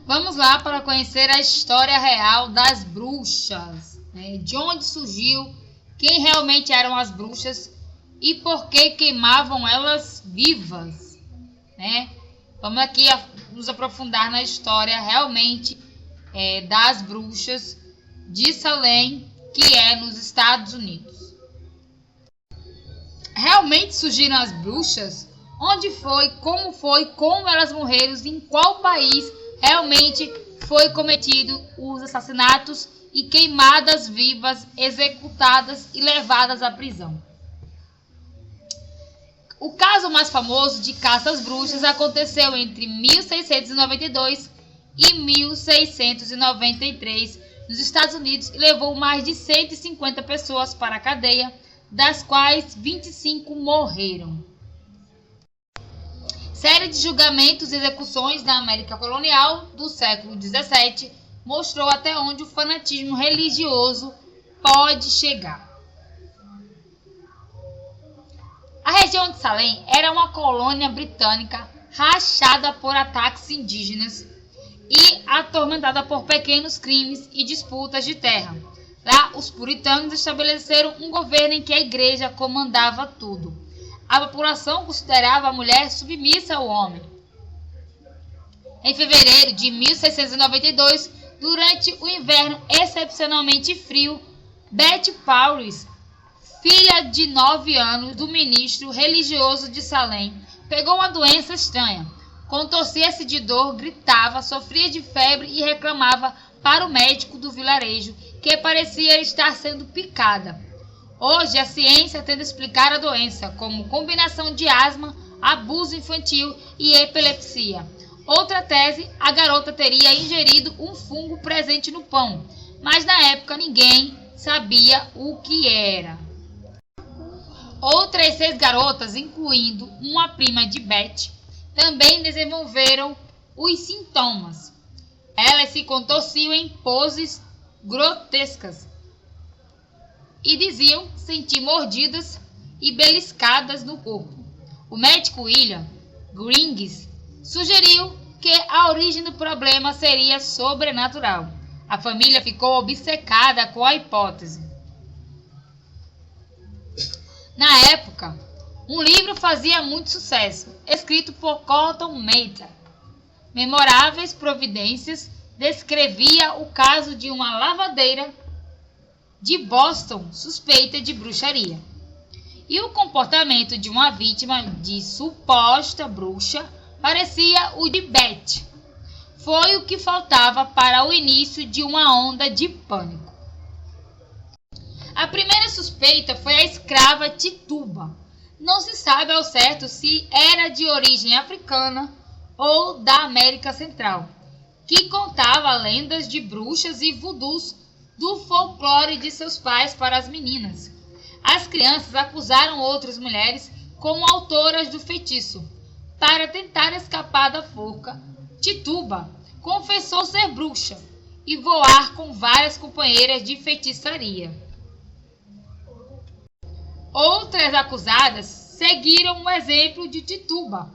Vamos lá para conhecer a história real das bruxas, né? De onde surgiu, quem realmente eram as bruxas e por que queimavam elas vivas, né? Vamos aqui nos aprofundar na história realmente das bruxas de Salem, que é nos Estados Unidos. Realmente surgiram as bruxas? Onde foi, como elas morreram, em qual país realmente foi cometido os assassinatos e queimadas vivas, executadas e levadas à prisão. O caso mais famoso de caça às bruxas aconteceu entre 1692 e 1693 nos Estados Unidos e levou mais de 150 pessoas para a cadeia, das quais 25 morreram. Série de julgamentos e execuções na América colonial do século XVII mostrou até onde o fanatismo religioso pode chegar. A região de Salem era uma colônia britânica rachada por ataques indígenas e atormentada por pequenos crimes e disputas de terra. Lá, os puritanos estabeleceram um governo em que a igreja comandava tudo. A população considerava a mulher submissa ao homem. Em fevereiro de 1692, durante o inverno excepcionalmente frio, Betty Paulus, filha de 9 anos do ministro religioso de Salem, pegou uma doença estranha. Contorcia-se de dor, gritava, sofria de febre e reclamava para o médico do vilarejo que parecia estar sendo picada. Hoje, a ciência tenta explicar a doença como combinação de asma, abuso infantil e epilepsia. Outra tese, a garota teria ingerido um fungo presente no pão, mas na época ninguém sabia o que era. Outras 6 garotas, incluindo uma prima de Betty, também desenvolveram os sintomas. Elas se contorciam em poses grotescas e diziam sentir mordidas e beliscadas no corpo. O médico William Griggs sugeriu que a origem do problema seria sobrenatural. A família ficou obcecada com a hipótese. Na época, um livro fazia muito sucesso, escrito por Cotton Mather. Memoráveis Providências descrevia o caso de uma lavadeira de Boston suspeita de bruxaria. E o comportamento de uma vítima de suposta bruxa parecia o de Betty. Foi o que faltava para o início de uma onda de pânico. A primeira suspeita foi a escrava Tituba. Não se sabe ao certo se era de origem africana ou da América Central, que contava lendas de bruxas e voodoos do folclore de seus pais para as meninas. As crianças acusaram outras mulheres como autoras do feitiço. Para tentar escapar da forca, Tituba confessou ser bruxa e voar com várias companheiras de feitiçaria. Outras acusadas seguiram o exemplo de Tituba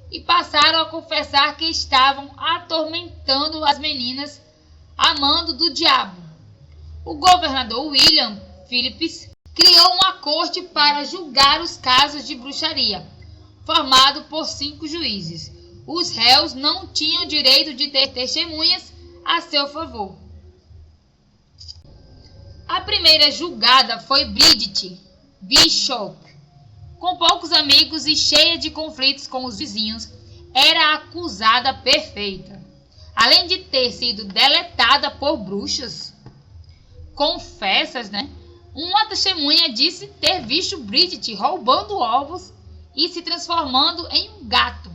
e passaram a confessar que estavam atormentando as meninas a mando do diabo. O governador William Phillips criou uma corte para julgar os casos de bruxaria, formado por 5 juízes. Os réus não tinham direito de ter testemunhas a seu favor. A primeira julgada foi Bridget Bishop. Com poucos amigos e cheia de conflitos com os vizinhos, era a acusada perfeita. Além de ter sido deletada por bruxas, confessas, uma testemunha disse ter visto Bridget roubando ovos e se transformando em um gato.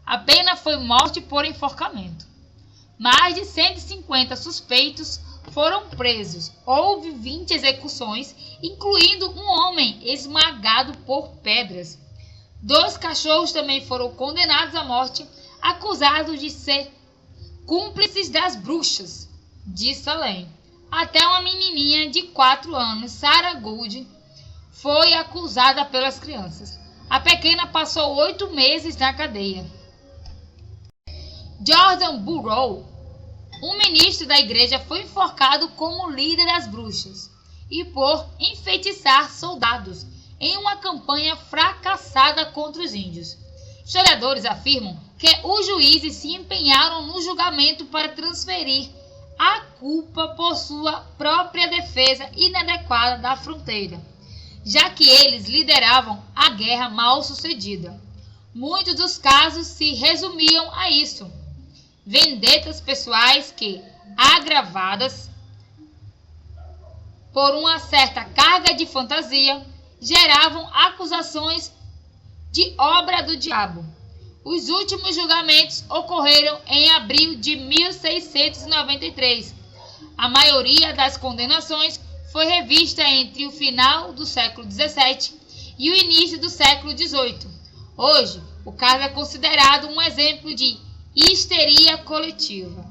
A pena foi morte por enforcamento. Mais de 150 suspeitos foram presos. Houve 20 execuções, incluindo um homem esmagado por pedras. 2 cachorros também foram condenados à morte, acusados de ser cúmplices das bruxas de Salem. Até uma menininha de 4 anos, Sarah Gould, foi acusada pelas crianças. A pequena passou 8 meses na cadeia. Jordan Burroughs Um ministro da igreja foi enforcado como líder das bruxas e por enfeitiçar soldados em uma campanha fracassada contra os índios. Historiadores afirmam que os juízes se empenharam no julgamento para transferir a culpa por sua própria defesa inadequada da fronteira, já que eles lideravam a guerra mal sucedida. Muitos dos casos se resumiam a isso: vendetas pessoais que, agravadas por uma certa carga de fantasia, geravam acusações de obra do diabo. Os últimos julgamentos ocorreram em abril de 1693. A maioria das condenações foi revista entre o final do século XVII e o início do século XVIII. Hoje, o caso é considerado um exemplo de histeria coletiva.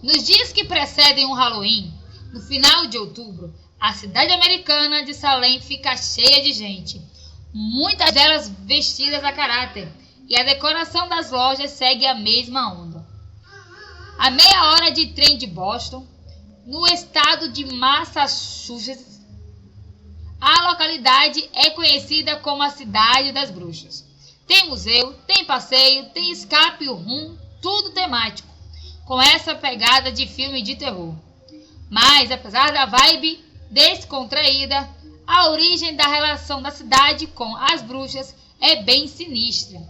Nos dias que precedem o Halloween, no final de outubro, a cidade americana de Salem fica cheia de gente, muitas delas vestidas a caráter, e a decoração das lojas segue a mesma onda. A meia hora de trem de Boston, no estado de Massachusetts, a localidade é conhecida como a Cidade das Bruxas. Tem museu, tem passeio, tem escape rum, tudo temático, com essa pegada de filme de terror. Mas, apesar da vibe descontraída, a origem da relação da cidade com as bruxas é bem sinistra.